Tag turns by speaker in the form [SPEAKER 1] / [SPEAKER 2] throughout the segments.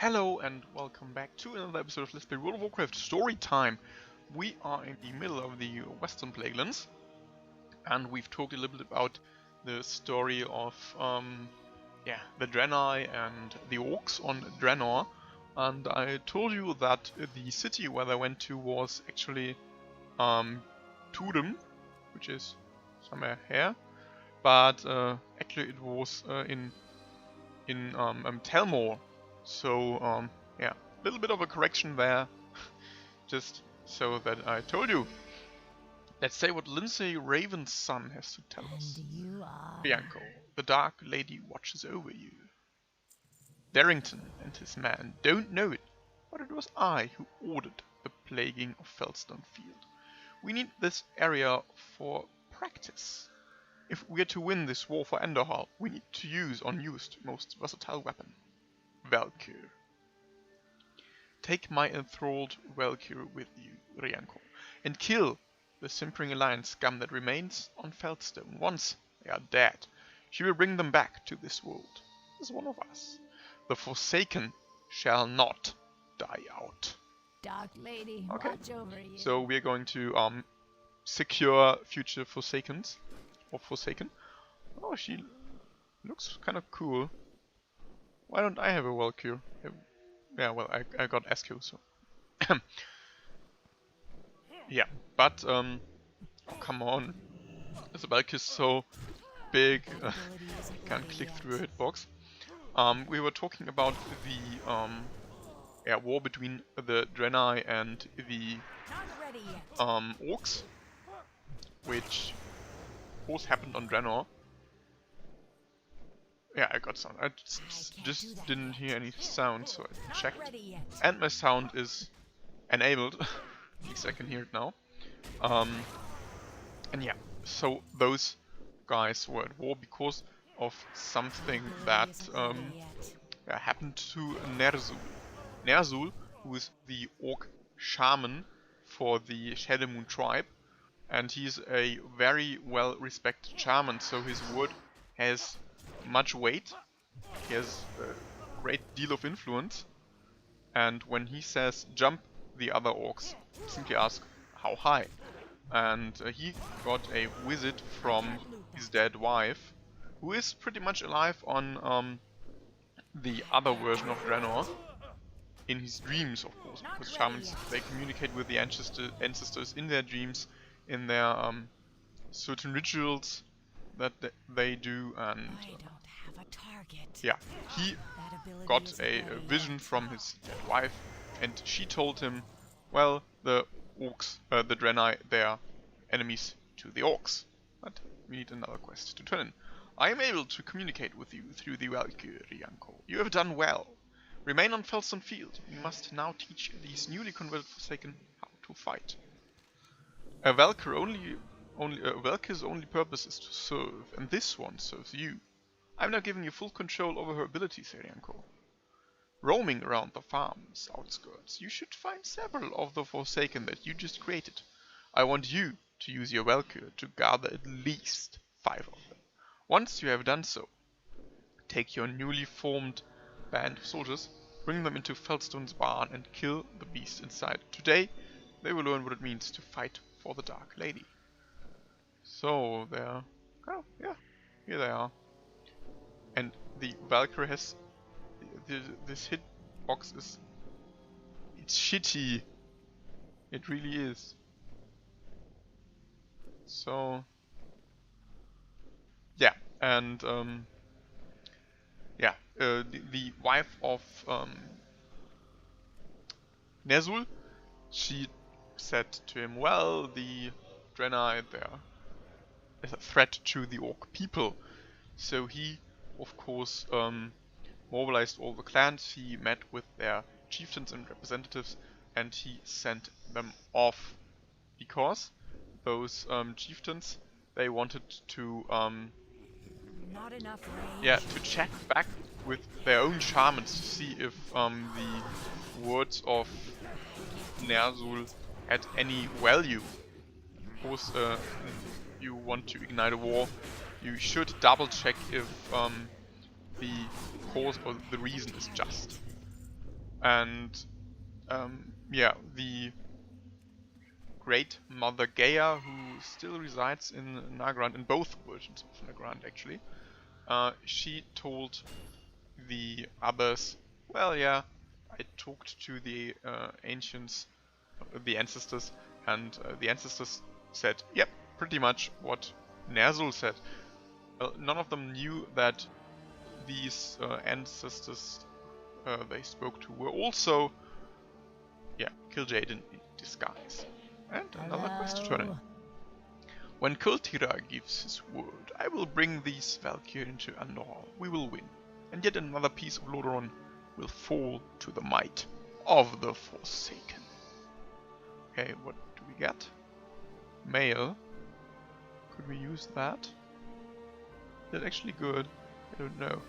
[SPEAKER 1] Hello and welcome back to another episode of Let's Play World of Warcraft Storytime. We are in the middle of the Western Plaguelands, and we've talked a little bit about the story of the Draenei and the Orcs on Draenor. And I told you that the city where they went to was actually Tudum, which is somewhere here, but actually it was in Telmore. So, yeah, a little bit of a correction there, just so that I told you. Let's say what Lindsay Raven's son has to tell us.
[SPEAKER 2] You are...
[SPEAKER 1] Bianco, the Dark Lady watches over you. Darrington and his men don't know it, but it was I who ordered the plaguing of Felstone Field. We need this area for practice. If we are to win this war for Enderhall, we need to use our newest, most versatile weapon. Valkyr. Take my enthralled Valkyr with you, Rianko, and kill the Simpering Alliance scum that remains on Feldstone. Once they are dead, she will bring them back to this world as one of us. The Forsaken shall not die out.
[SPEAKER 2] Dark Lady,
[SPEAKER 1] okay.
[SPEAKER 2] Watch over you.
[SPEAKER 1] So we are going to secure future Forsakens, or Forsaken. Oh, she looks kind of cool. Why don't I have a Valkyr? Yeah, well, I got Escu, so... yeah, but, oh, come on. This Valkyr is so big, can't click through a hitbox. We were talking about the war between the Draenei and the Orcs, which of course happened on Draenor. Yeah, I got sound. I just didn't hear any sound, so I checked. And my sound is enabled. At least I can hear it now. And yeah, so those guys were at war because of something that happened to Ner'zhul. Ner'zhul, who is the Orc shaman for the Shadowmoon tribe, and he's a very well respected shaman, so his word has much weight. He has a great deal of influence, and when he says jump, the other orcs simply ask how high. And he got a visit from his dead wife, who is pretty much alive on the other version of Draenor, in his dreams, of course, because shamans, they communicate with the ancestors in their dreams, in their certain rituals that they do. And yeah, he got a vision from his dead wife, and she told him, well, the orcs, the Draenei, they are enemies to the orcs, but we need another quest to turn in. I am able to communicate with you through the Valkyr, Rianko. You have done well. Remain on Felstone Field. We must now teach these newly converted Forsaken how to fight. A Valkyr's only purpose is to serve, and this one serves you. I'm now giving you full control over her abilities, Rianko. Roaming around the farm's outskirts, you should find several of the Forsaken that you just created. I want you to use your Valkyr to gather at least 5 of them. Once you have done so, take your newly formed band of soldiers, bring them into Feldstone's barn and kill the beast inside. Today, they will learn what it means to fight for the Dark Lady. So, they're... oh, yeah, here they are. And the Valkyrie has... this hitbox is... it's shitty. It really is. So... yeah, and... the wife of Ner'zhul, she said to him, well, the Draenei, they're a threat to the Orc people. So he, of course, mobilized all the clans, he met with their chieftains and representatives, and he sent them off. Because those chieftains, they wanted to
[SPEAKER 2] Not enough
[SPEAKER 1] to check back with their own shamans to see if the words of Ner'zhul had any value. Of course, if you want to ignite a war, you should double check if the cause or the reason is just. And yeah, the great Mother Gaia, who still resides in Nagrand, in both versions of Nagrand actually, she told the others, well, yeah, I talked to the ancients, the ancestors, and the ancestors said, yep, pretty much what Ner'zhul said. Well, none of them knew that these ancestors they spoke to were also, yeah, Kil'jaeden in disguise. And another quest to turn in.
[SPEAKER 2] Hello.
[SPEAKER 1] When Kultira gives his word, I will bring these Valkyrie to Andor. We will win. And yet another piece of Lordaeron will fall to the might of the Forsaken. Okay, what do we get? Mail. Could we use that? Is that actually good? I don't know.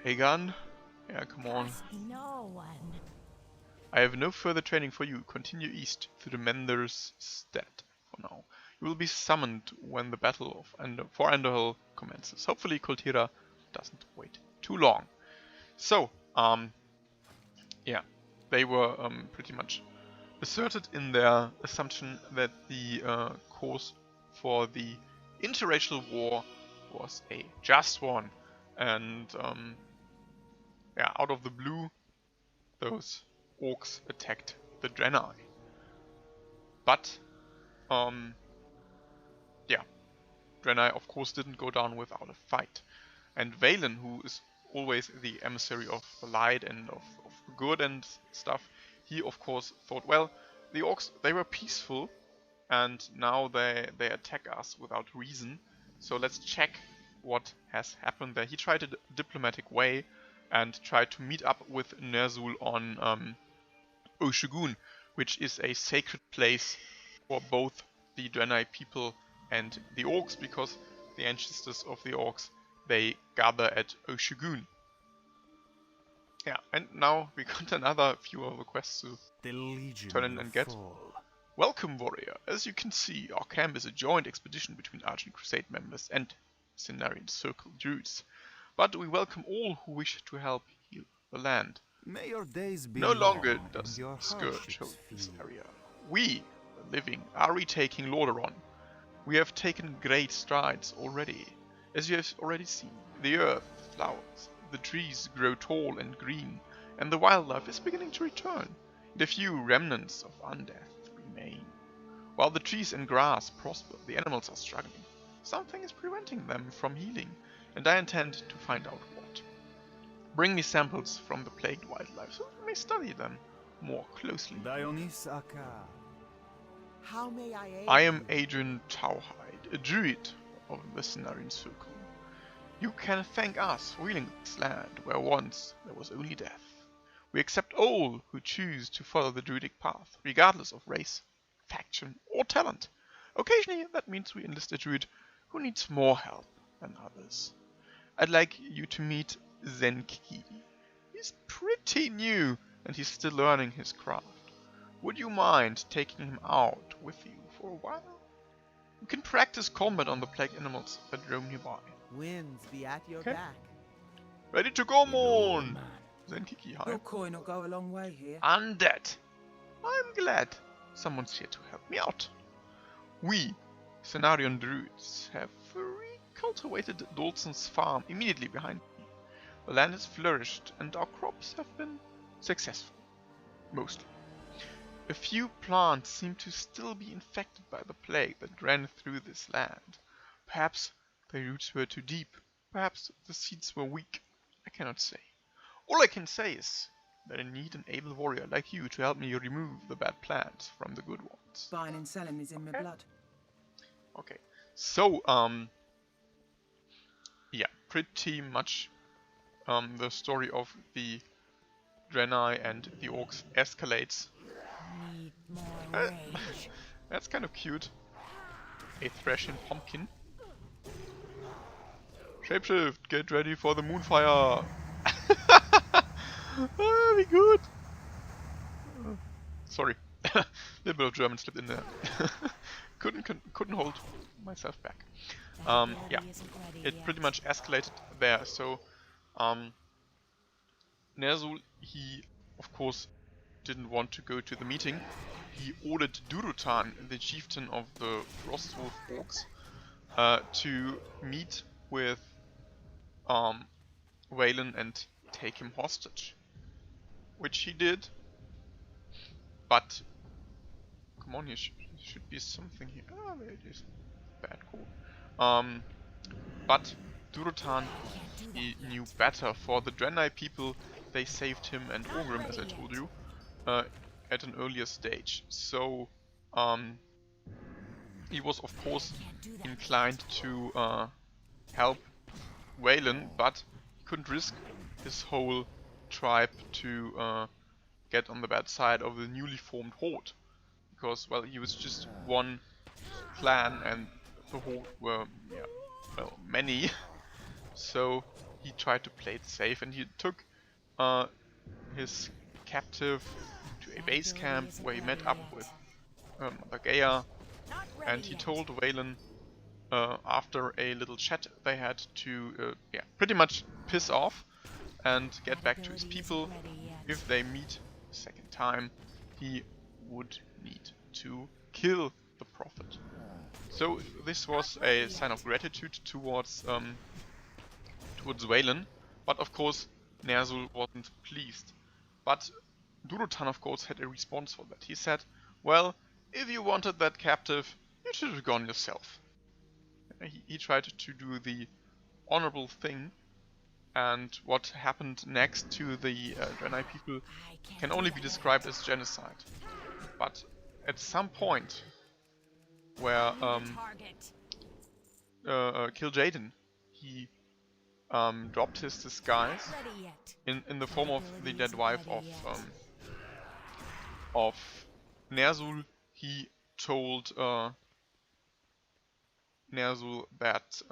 [SPEAKER 1] Hagan? Yeah, come on.
[SPEAKER 2] Trust no one.
[SPEAKER 1] I have no further training for you. Continue east to the Mender's stead for now. You will be summoned when the battle for Andorhell commences. Hopefully Kultira doesn't wait too long. So, yeah, they were pretty much asserted in their assumption that the cause for the interracial war was a just one, and yeah, out of the blue, those orcs attacked the Draenei. But yeah, Draenei of course didn't go down without a fight, and Valen, who is always the emissary of the light and of good and stuff, he of course thought, well, the orcs, they were peaceful, and now they attack us without reason, so let's check what has happened there. He tried a diplomatic way and tried to meet up with Ner'zhul on Oshugun, which is a sacred place for both the Draenei people and the orcs, because the ancestors of the orcs, they gather at Oshugun. Yeah, and now we got another few of the quests to turn in and get. Welcome, warrior. As you can see, our camp is a joint expedition between Argent Crusade members and Cenarian Circle Druids. But we welcome all who wish to help heal the land.
[SPEAKER 3] May your days be
[SPEAKER 1] No longer
[SPEAKER 3] long
[SPEAKER 1] does
[SPEAKER 3] and your
[SPEAKER 1] Scourge
[SPEAKER 3] hardships
[SPEAKER 1] hold this
[SPEAKER 3] few.
[SPEAKER 1] area. We, the living, are retaking Lordaeron. We have taken great strides already. As you have already seen, the earth flowers, the trees grow tall and green, and the wildlife is beginning to return, and a few remnants of undeath remain. While the trees and grass prosper, the animals are struggling. Something is preventing them from healing, and I intend to find out what. Bring me samples from the plagued wildlife so we may study them more closely.
[SPEAKER 3] Dionys Aka.
[SPEAKER 4] How may I aid
[SPEAKER 1] I am
[SPEAKER 4] you?
[SPEAKER 1] Adrian Tauhide, a druid of the Cenarian Circle. You can thank us for healing this land where once there was only death. We accept all who choose to follow the druidic path, regardless of race, faction, or talent. Occasionally that means we enlist a druid who needs more help than others. I'd like you to meet Zenki. He's pretty new and he's still learning his craft. Would you mind taking him out with you for a while? You can practice combat on the plague animals that roam nearby.
[SPEAKER 4] Winds be at your
[SPEAKER 1] Okay.
[SPEAKER 4] back.
[SPEAKER 1] Ready to go, Mon! Zenkiki, hi.
[SPEAKER 5] Your coin will go a long way here.
[SPEAKER 1] Undead! I'm glad someone's here to help me out. We, Cenarian Druids, have recultivated Dolson's farm immediately behind me. The land has flourished and our crops have been successful. Mostly. A few plants seem to still be infected by the plague that ran through this land. Perhaps their roots were too deep. Perhaps the seeds were weak. I cannot say. All I can say is that I need an able warrior like you to help me remove the bad plants from the good ones.
[SPEAKER 5] Buying and selling is in my
[SPEAKER 1] Okay.
[SPEAKER 5] blood.
[SPEAKER 1] Okay, so yeah, pretty much the story of the Draenei and the orcs escalates.
[SPEAKER 2] Need more
[SPEAKER 1] Uh,
[SPEAKER 2] rage.
[SPEAKER 1] That's kind of cute. A thrashing pumpkin. Shapeshift, get ready for the moonfire. Very good. Sorry, a little bit of German slipped in there. couldn't hold myself back.
[SPEAKER 2] That
[SPEAKER 1] Yeah,
[SPEAKER 2] baby isn't ready
[SPEAKER 1] it
[SPEAKER 2] yet.
[SPEAKER 1] pretty much escalated there. So Ner'zhul, he of course, didn't want to go to the meeting, he ordered Durotan, the chieftain of the Frostwolf Orcs, to meet with Waylon and take him hostage. Which he did, but come on, here should be something here. Ah, there it is. Bad call. But Durotan, he knew better. For the Draenei people, they saved him and Ogrim, as I told you, at an earlier stage. So, he was of course inclined to help Waylon, but he couldn't risk his whole tribe to get on the bad side of the newly formed Horde. Because, well, he was just one clan and the Horde were, yeah, well, many. So he tried to play it safe and he took his captive to a base camp where he met up with Mother Gaia, and he told Waylon after a little chat they had to yeah, pretty much piss off and get back to his people. If they meet a second time, he would need to kill the prophet. So this was a sign of gratitude towards Waylon, but of course Ner'zhul wasn't pleased. But Durotan of course had a response for that. He said, well, if you wanted that captive, you should have gone yourself. He tried to do the honorable thing, and what happened next to the Draenei people can only be described as genocide. But at some point where Kil'jaeden, he dropped his disguise in the form of the dead wife of Ner'zhul. He told Ner'zhul that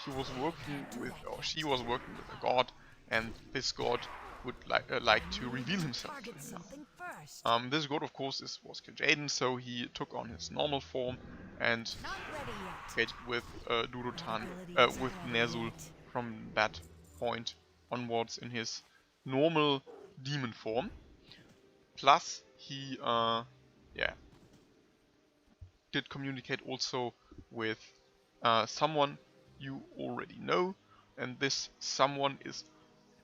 [SPEAKER 1] he was working with, or she was working with a god, and this god would like to reveal himself to him. This god, of course, was Kil'jaeden, so he took on his normal form and engaged with Durotan, with Ner'zhul from that point onwards in his normal demon form. Plus, he yeah, did communicate also with someone you already know, and this someone is,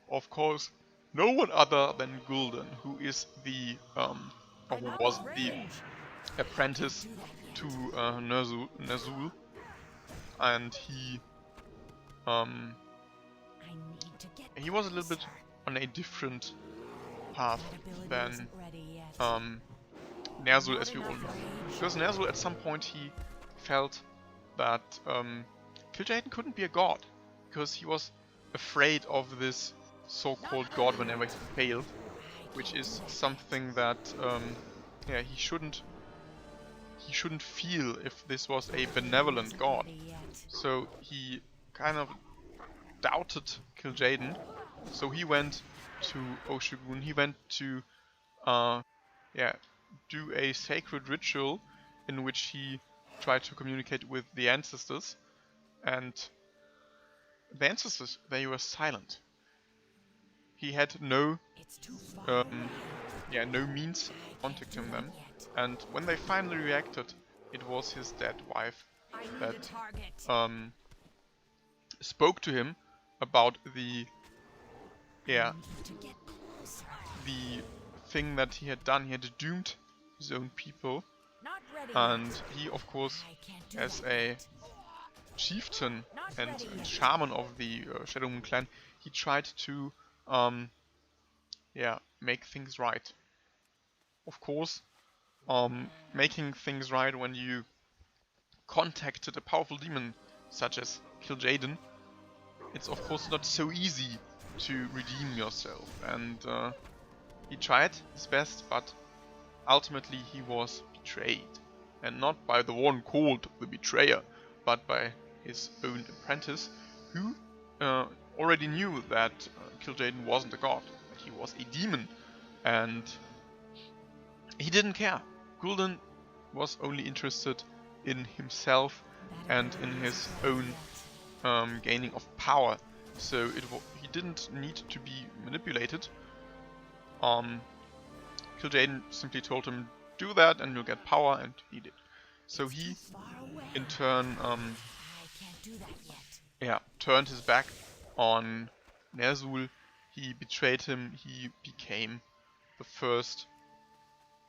[SPEAKER 1] of course, no one other than Gul'dan, who is the or who was the apprentice to Ner'zhul, and he was a little bit on a different path than Ner'zhul, as we all know. Because Ner'zhul, at some point, he felt that Kil'jaeden couldn't be a god, because he was afraid of this so-called god whenever he failed, which is something that yeah, he shouldn't feel if this was a benevolent god. So he kind of doubted Kil'jaeden, so he went to Oshu'gun. He went to yeah, do a sacred ritual in which he tried to communicate with the ancestors, and the ancestors, they were silent. He had no yeah, no means of contacting them, and when they finally reacted, it was his dead wife that spoke to him about the thing that he had done. He had doomed his own people, and he, of course, as a chieftain and shaman of the Shadow Moon clan, he tried to yeah, make things right. Of course, making things right when you contacted a powerful demon such as Kil'jaeden, it's of course not so easy to redeem yourself, and he tried his best, but ultimately he was betrayed, and not by the one called the Betrayer, but by his own apprentice, who already knew that Kil'jaeden wasn't a god, that he was a demon, and he didn't care. Gul'dan was only interested in himself and in his own gaining of power, so he didn't need to be manipulated. Kil'jaeden simply told him, do that and you'll get power, and he did. So he,
[SPEAKER 2] Far away.
[SPEAKER 1] in turn,
[SPEAKER 2] I can't do that yet.
[SPEAKER 1] yeah, turned his back on Ner'zhul. He betrayed him. He became the first,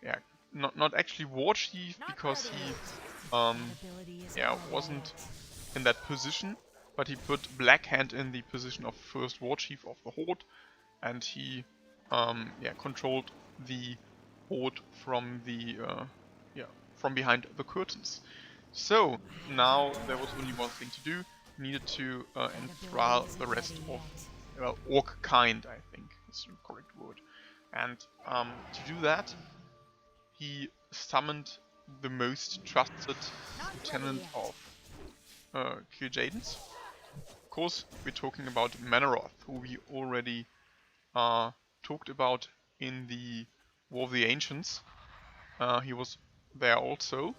[SPEAKER 1] yeah, not actually war chief,
[SPEAKER 2] Not
[SPEAKER 1] because
[SPEAKER 2] ready
[SPEAKER 1] he
[SPEAKER 2] yet.
[SPEAKER 1] um
[SPEAKER 2] That ability is
[SPEAKER 1] yeah,
[SPEAKER 2] all I
[SPEAKER 1] wasn't
[SPEAKER 2] yet.
[SPEAKER 1] in that position, but he put Blackhand in the position of first war chief of the Horde, and he yeah, controlled the Horde from the from behind the curtains. So now there was only one thing to do. He needed to enthrall the rest of, well, orc kind, I think is the correct word. And to do that, he summoned the most trusted lieutenant of Kil'jaeden's. Of course, we're talking about Manoroth, who we already talked about in the War of the Ancients. He was there also,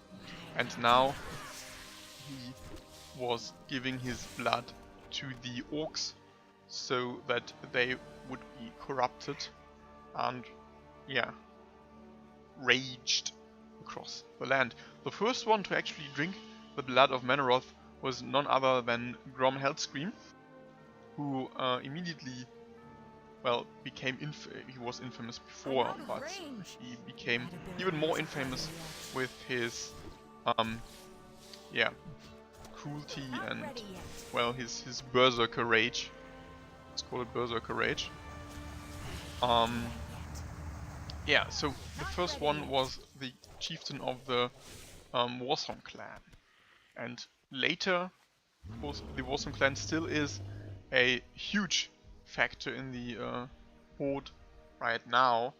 [SPEAKER 1] and now he was giving his blood to the orcs so that they would be corrupted and, yeah, raged across the land. The first one to actually drink the blood of Manoroth was none other than Grom Hellscream, who immediately, well, became he was infamous before, but he became even more infamous with his yeah, cruelty and, well, his berserker rage. Let's call it berserker rage. Yeah, so the first one was the chieftain of the Warsong clan, and later, of course, the Warsong clan still is a huge factor in the Horde right now,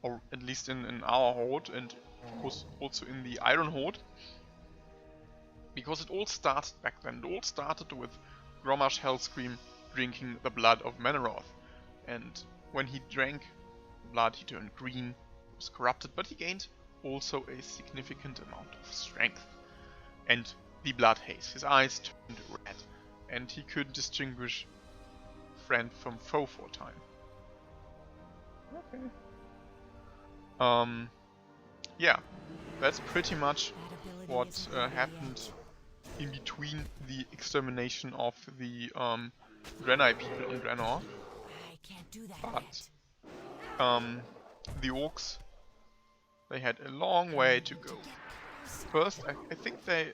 [SPEAKER 1] or at least in our Horde, and of course also in the Iron Horde, because it all started back then. It all started with Grommash Hellscream drinking the blood of Manoroth, and when he drank blood he turned green, was corrupted, but he gained also a significant amount of strength and the blood haze. His eyes turned red, and he could distinguish friend from foe for a time. Okay. Yeah, that's pretty much what happened in between the extermination of the Draenei people in Draenor.
[SPEAKER 2] I can't do that
[SPEAKER 1] But
[SPEAKER 2] yet.
[SPEAKER 1] the orcs, they had a long way to go. First, I think they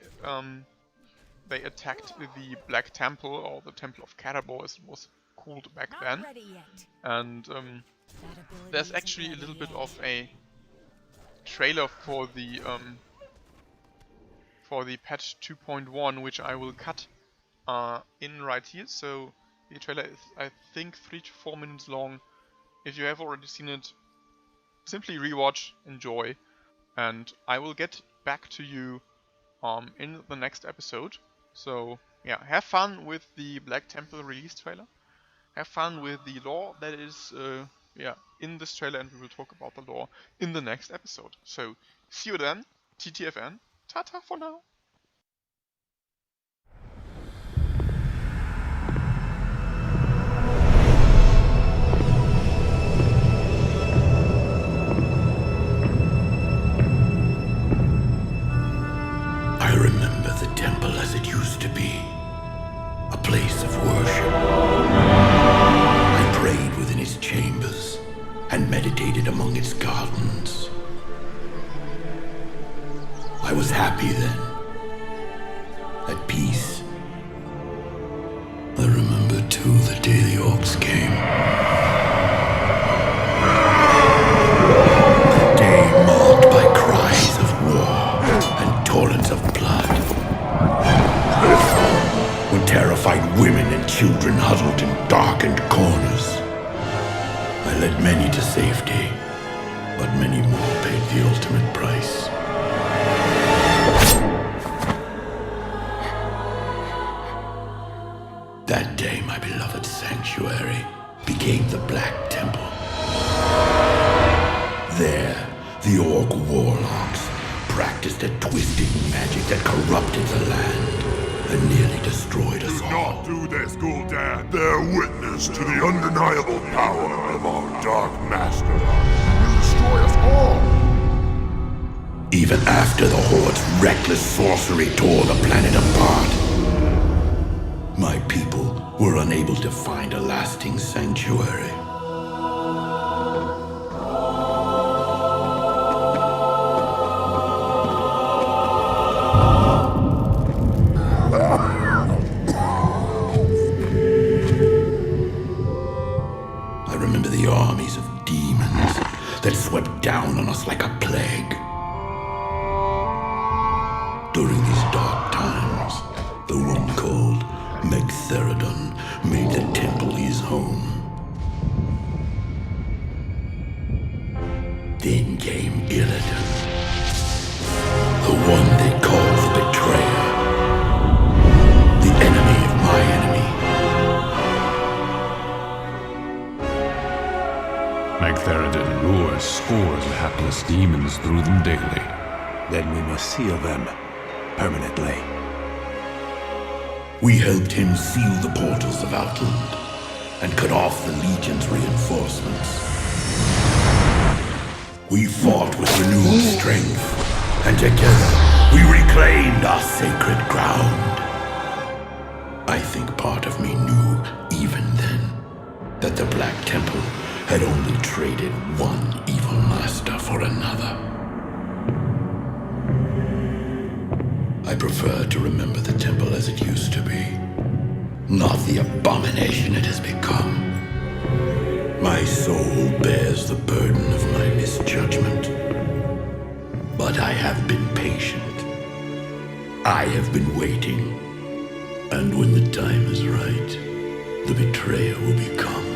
[SPEAKER 1] attacked the Black Temple, or the Temple of Karabor as it was called back
[SPEAKER 2] Not
[SPEAKER 1] then.
[SPEAKER 2] ready yet.
[SPEAKER 1] And
[SPEAKER 2] That ability
[SPEAKER 1] there's
[SPEAKER 2] isn't
[SPEAKER 1] actually a
[SPEAKER 2] ready
[SPEAKER 1] little bit
[SPEAKER 2] yet.
[SPEAKER 1] of a trailer for the patch 2.1, which I will cut in right here. So the trailer is, I think, 3 to 4 minutes long. If you have already seen it, simply rewatch, enjoy, and I will get back to you in the next episode. So yeah, have fun with the Black Temple release trailer. Have fun with the lore that is yeah, in this trailer, and we will talk about the lore in the next episode. So see you then, TTFN. Ta-ta for now.
[SPEAKER 6] I remember the temple as it used to be, a place of worship. I prayed within its chambers and meditated among its gardens. I was happy then, at peace. I remember too the day the orcs came. A day marked by cries of war and torrents of blood, when terrified women and children huddled in darkened corners. I led many to safety, but many more paid the ultimate price. That day, my beloved sanctuary became the Black Temple. There, the orc warlocks practiced a twisted magic that corrupted the land. and nearly destroyed us
[SPEAKER 7] Do
[SPEAKER 6] all.
[SPEAKER 7] not do this, Gul'dan. Bear witness to the undeniable power of our Dark Master. He will destroy us all.
[SPEAKER 6] Even after the Horde's reckless sorcery tore the planet apart, my people were unable to find a lasting sanctuary. I remember the armies of demons that swept down on us like a plague. During these dark times, the one called Megtheridon made the temple his home. Then came Illidan, the one they call the Betrayer, the enemy of my enemy.
[SPEAKER 8] Megtheridon lures scores of hapless demons through them daily.
[SPEAKER 9] Then we must seal them permanently.
[SPEAKER 6] We helped him seal the portals of Outland and cut off the Legion's reinforcements. We fought with renewed strength, and together we reclaimed our sacred ground. I think part of me knew, even then, that the Black Temple had only traded one evil master for another. I prefer to remember the temple as it used to be, not the abomination it has become. My soul bears the burden of my misjudgment, but I have been patient. I have been waiting, and when the time is right, the betrayer will become